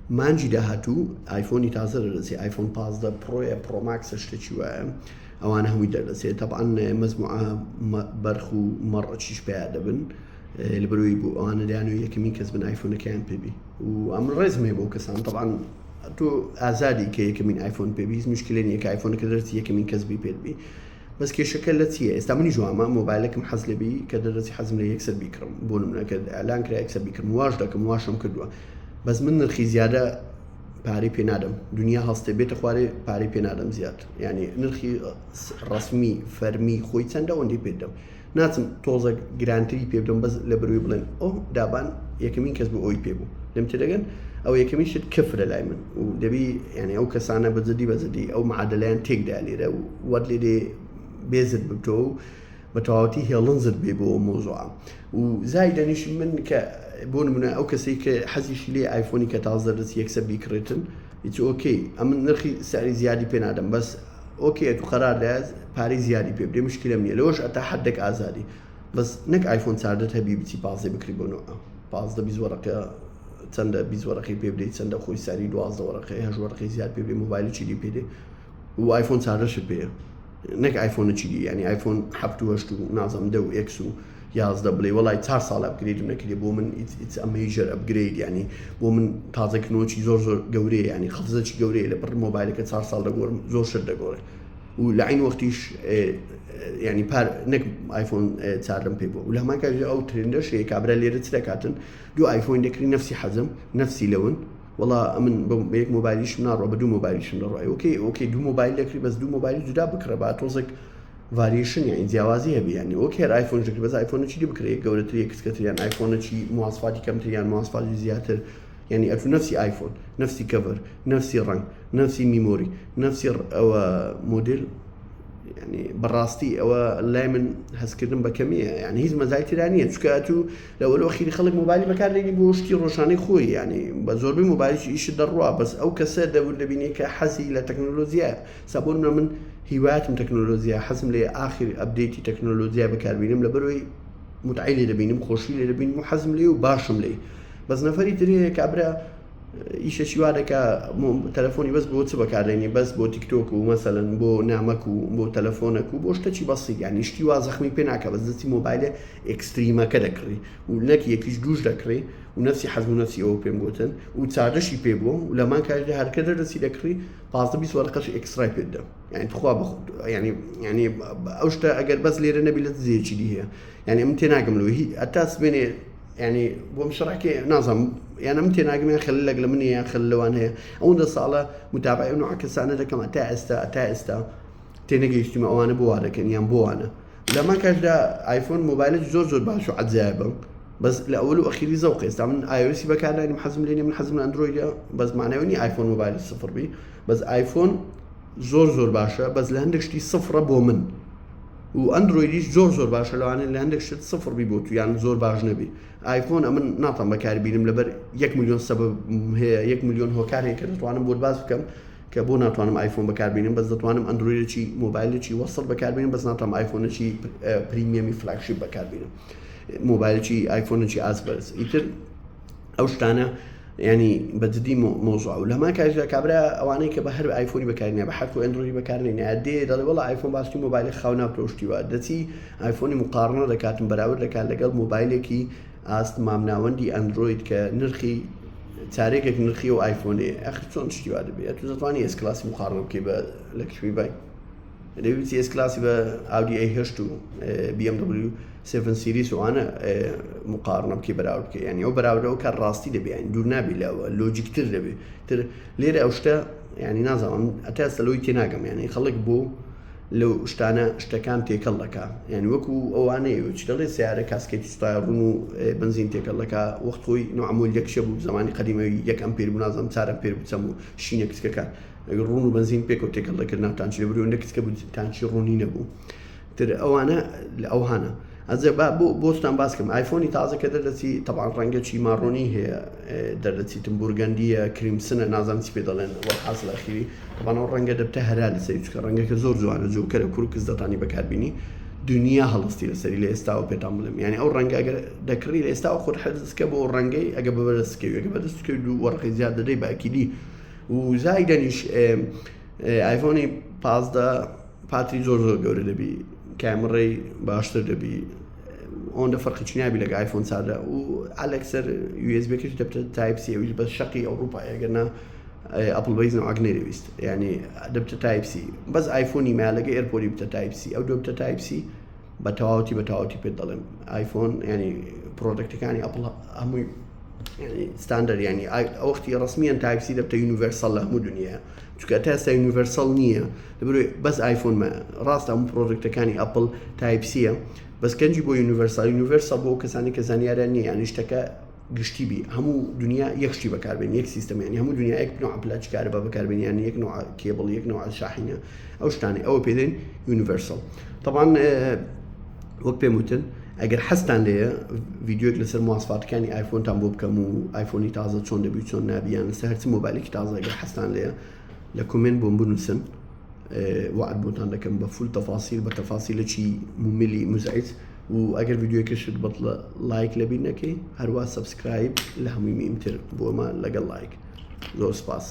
مانجی داهاتوو آیفۆنی تازە دەدەچێت آیفۆن 15 پرۆیە پرۆماکسە شتێکی وایە ئەوانە هەمووی دەدەچێت طبعاً مەزموعە بەرخ و مەڕەچیش پێیا دەبن لەبەرەوەی بۆ ئەوانە دەیانەوێت یەکەمین کەس بن آیفۆنەکەیان پێبی و ئەم ڕێزمێ بۆ کەسان طبعاً تۆ ئازادی کە یەکەمین آیفۆن پێبی هیچ مشکلێ نییە کە آیفۆنەکە دەرچی یەکەمین کەس بی پێبی بەس کێشەکە لە چییە ئێستا منی جوامە مۆبایلەکەم حەز لێبی کە دەدەچی حەزم لە یەکسەر بیکڕم بۆ نمونەکە ئەلان کرا یەکسەر بیکڕم واش دەکەم واشم کردووە بەس من نرخی زیادە پارەی پێ نادەم دنیا هەڵستێ بێتە خوارێ پارەی پێ نادەم زیاد یعنی نرخی ڕسمی فەرمی خۆی چەندە ئەوەندەی پێ دەم ناچم تۆزە گرانتری پێ بدەم بەس لەبەرەوەی بڵێن ئەو دابان یەکەمین کەس بۆ ئەوی پێبوو لەم تێدەگەن ئەو یەکەمین شت کفرە لای من و دەبی یعنی ئەو کەسانە بەجددی ئەو معادلەیان تێکدا لێرە و وەت لێرێ بێزت بتۆ و بە تەواوەتی هێڵنزت بێ بۆ مۆزوعە و زایدەنیش من کە بۆ نمونە ئەو کەسەی کە حەزیشی لێ آیفۆنی کە تازە دەست یەکسەر بیکڕێتن هیچ ئۆکەی ئەمن نرخی ساری زیادی پێ نادەم بەس ئۆکێ تو قەرار دەیاز پارەی زیادی پێ بدێ مشکلەم نییە لەوەش ئەتا حەدێک ئازادی بەس نەک آیفۆن چاردەت هەبی بچی پازێ بکری بۆنەوە 15 وەرەقە چەندە 20 وەرەقی پێ بدەیت چەندە خۆی ساری 12 وەرەقی 8 وەرەقی زیاد پێ بێ مۆبایلی چی پێ دێ و آیفۆن چاردەشت پێیە نەک آیفۆنە چی یعنی آیفۆن 7 و 8 و نازەم 10 و X و 11 بڵێ وڵای 4 ساڵ ئەپگرێدم نەکردێ بۆ من it's a major upgrade یعنی بۆ من تازەکردنەوەی زۆر گەورەیە یعنی خەفزەکی گەورەیە لە بڕ مۆبایلەکە 4 ساڵ دەگۆڕم زۆر شت دەگۆڕێ و لە عین وەختیش یعنی پار نەک آیفۆن چاردەم پێ بوو و لە هەمان کاتژە ئەو ترندەش کابرا لێرە چ دەکاتن دوو آیفۆن دەکری نفسی حەزم نفسی لەون والله من بە یەک مۆبایلیشم ناڕۆ بە دوو مۆبایلیشم دەڕۆی ئۆکەی دوو مۆبایل دەکری بەس دوو مۆبایلی جودا بکڕە با تۆزێک ڤاریشن یعنی جیاوازی هەبی یعنی ئۆکێ آیفۆن دەکری بەس آیفۆنە چی بکرێت گەورەتر کچکەتریان آیفۆنە چی مواصفاتی کەمتریان مواصفاتی زیاتر يعني أتو نفسي آيفون نفسي كفر نفسي رنگ نفسي ميموري نفسي أو موديل يعني براستي أو لا من هسكرن بكمية يعني هي مزايا ترانية شكاتو لو الأخير خلق موبايلي بكار لي بوشتي روشاني خوي يعني بزور بموبايل إيش الدروا بس أو كسر ده ولا بيني كحسي لتكنولوجيا سابورنا من هوايات من تكنولوجيا حسم لي آخر أبديتي تكنولوجيا بكار بينهم لبروي متعيلي لبينهم خوشي لبينهم وحزم لي وباشم لي بس نفري تري كابرا إيش شوارع تلفوني بس بو تبكارني بس بو تيك توك ومثلا بو نعمك وبو تلفونك وبو شتى بسيط يعني اشتي واضح مي بينك بس دتي موبايل اكستريما كدكري ولك يكيش دوش دكري ونفسي حزم نفسي اوبن بوتن وتصادشي بيبو ولما كان هر كده دتي دكري باز بيس ورقه اكسترا بيد يعني تخوا باخد يعني اوشتا اگر بس ليره نبي لتزي شي دي يعني امتناقم له هي اتاس بيني يعني بمشركي نظم يعني متى ناقم خلي لك لمني خلي وانا اون الصاله متابعه انه عكس انا ده كما تا تنجي اجتماع وانا بوانا كان يم بوانا لما كان ده ايفون موبايل زور باشو عذابا بس الاول واخير ذوقي استعمل اي او اس بكار يعني محزم لي من حزم الاندرويد بس معناوي ايفون موبايل صفر بي بس ايفون زور باشا بس لهندك شتي صفر بومن واندرويد زور باشا لو انا اللي عندك شت صفر بيبوت يعني زور باش نبي ايفون امن ناطم بكار بينم لبر 1 مليون سبب هي 1 مليون هو كاري كده وانا بود باز كم كبونا توانم ايفون بكار بينم بس توانم اندرويد شي موبايل شي وصل بكار بينم بس ناطم ايفون شي بريميوم فلاج شيب بكار بينم موبايل شي ايفون شي اسبرس يتر اوشتانا يعني بدي موضوع ولا ما كان كابرا اواني كبهر ايفوني بكارني بحكو اندرويد بكارني عدي دل والله ايفون باستي موبايل خاونا بروشتي وادتي ايفوني مقارنه دكاتم براور لكان لقل موبايلكي است مامناوندي اندرويد كنرخي تاريخك نرخي وايفوني اخر شلون تشتي واد بي توزتواني اس كلاس مقارنه كيبا لك شوي باي دي سي اس كلاس با اودي اي هش 2 بي ام دبليو 7 سيريس وانا مقارنه بكبراود يعني او براود كان راستي دبي يعني دورنا بلا لوجيك تر دبي تر ليره اوشتا يعني نظام اتاس لو يتناقم يعني خليك بو لو اشتانا اشتكان تيكلكا يعني وكو اواني وتشتغل سياره كاسكيت ستايرونو بنزين تيكلكا وقتوي نوع عمول يكشبو زمان قديم 1 امبير بنظام 4 امبير بتسمو شينك كان رونو بنزين بيكو تيكلكا نا تانشي بريو انك كسكبو تانشي روني نبو تر اوانا لاوهانا هذا بوستان باسكم ايفوني تازه كده دتي طبعا رنگه شي ماروني هي دلتي تمبورغانديه كريم سنه نازم سبيدلن والحاصل الاخيري طبعا الرنگه دبته هلال سيج رنگه زور زوانه جو كره كروكز دتاني بكاربيني دنیا هەڵستی لەسەری لە ئێستا و پێتان بڵێم یعنی ئەو ڕەنگە ئەگەر دەکڕی لە ئێستا خۆت حەزکە بۆ ڕەنگەی ئەگە بەبەرزکەوی ئەگە بەدەستکەوت و وەرەقی زیاد دەدەی باکیلی و زایدەنیش ئایفۆنی 15 پاتری زۆر گەورە دەبی کامێرەی باشتر دەبی ئەوەندە فەرقی نابی لەگە ئایفۆن سادە و ئەلەکسەر USB-کەش دەبتە تایپ سی ئەویش بە شەقی ئەوروپای ئەگەرنا ئەپڵ بەیزنەوە نەویست یعنی دەبتە تایپ سی بەس ئایفۆنی مالەگە ئێرپۆری بتە تایپ سی ئەو دەبتە تایپ سی بە تەواوەتی پێت دەڵێم ئایفۆن ینی پرۆدەکتەکانی ئەپڵ هەمووی ستاندەر ینی ئەوەختی ڕسمیان تایپ سی دەبتە یونیڤەرسەڵ لە هەموو دنیا چونکە تا ئێستا یونیڤەرسەڵ نییە دەبێت بەس ئایفۆنمە ڕاستە هەموو پرۆدەکتەکانی ئەپڵ تایپ سیە بەس کەنجی بۆ یونیڤەرسەڵ بۆ کەسانی کە زانیاریان نییە یعنی شتەکە گشتی بی هەموو دنیا یەکشتی بەکاربێن یەک سیستەمێنی هەموو دنیا یەک نوع ئەپلاچکارە بە بەکاربێنیان یەک نوع کێبڵ یەک نوع شاحینە ئەو شتانێ ئەوە پێدێن یونیڤەرسەڵ طبعاً وەک پێم وتن ئەگەر حەستان لێیە ڤیدیۆک لەسەر مواصفاتەکانی ئایفۆنتان بۆ بکەم و ئایفۆنی تازە چۆن دەبی چۆن نابیان لەسەر هەرچی مۆبایلێکی تازە ئەگەر حەستان لێیە لە کومنت بۆم بنووسن وعد بۆتان دەکەم بە فول تەفاسیل بە تەفاسیلێکی مملی مزعج و ئەگەر ڤیدیۆکەشت بەڵە لایک لەبیر نەکەی هەروە سەبسکرایب لە هەمووی میمتر بۆمە لەگەڵ لایک زۆر سپاس